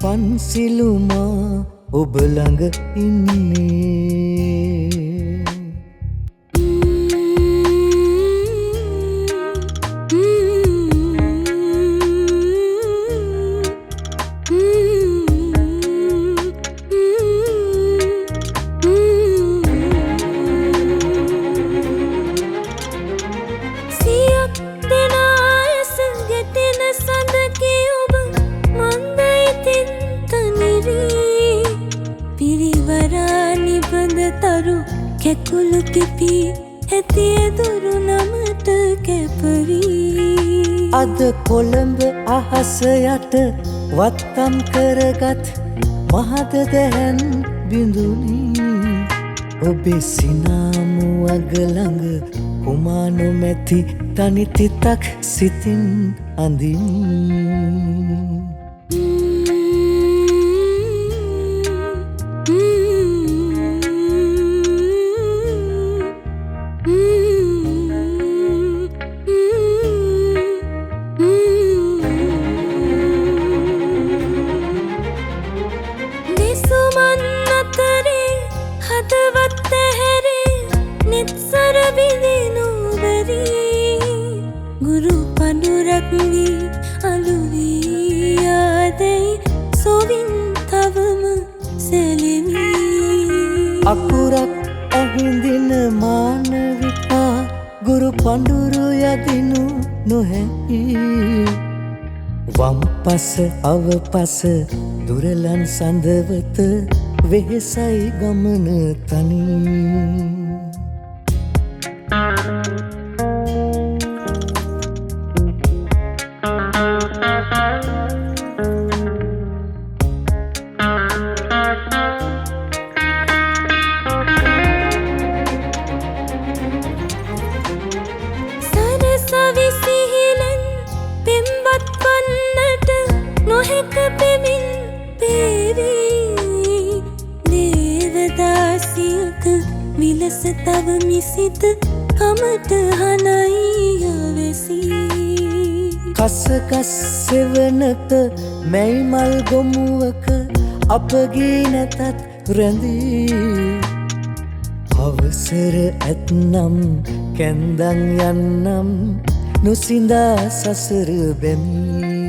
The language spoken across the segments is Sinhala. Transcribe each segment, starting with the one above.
පන්සිලුමා ඔබ ළඟ ඉන්නේ. කැකුළු පිපි ඇතිය දුරු නමට කැපවී අද කොළඹ අහස යට වත්තම් කරගත් මහද දැහැන් බිඳුනි ඔබේ සිනාමු අග ළඟ කුමා නොමැති තනි තිතක් සිතින් අඳින් ගුරු පඳුරක් වී අලුවී ආදැයි සොවින් තවම සැලෙමි අකුරක් ඇහිඳින මානවිකා ගුරු පඳුරු යදිනු නොහැකි වම්පස අවපස දුරලන් සඳවත වෙහෙසයි ගමන තනි නොහැක පෙමින් පේරී දේවදාසියක විලස තව මිසිත කමට හනයි යවැසී කසගස් සෙවනක මැයිමල් ගොමුවක අපගේ නැතත් රැඳී අවසර ඇත්නම් කැන්දන් යන්නම් නොසිඳා සසර බැමී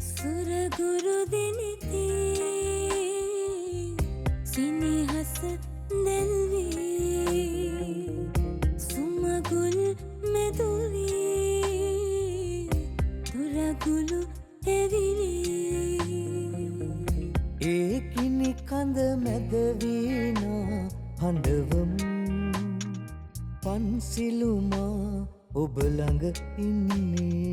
සුරගුරු දෙනෙති සිනහස දැල්වී සුමගුල් මෙදුවී දුරගුළු එවිලී ඒකිනි කඳ මැදවීනා හඬවම් පන්සිලුමා ඔබ ළඟ ඉන්නේ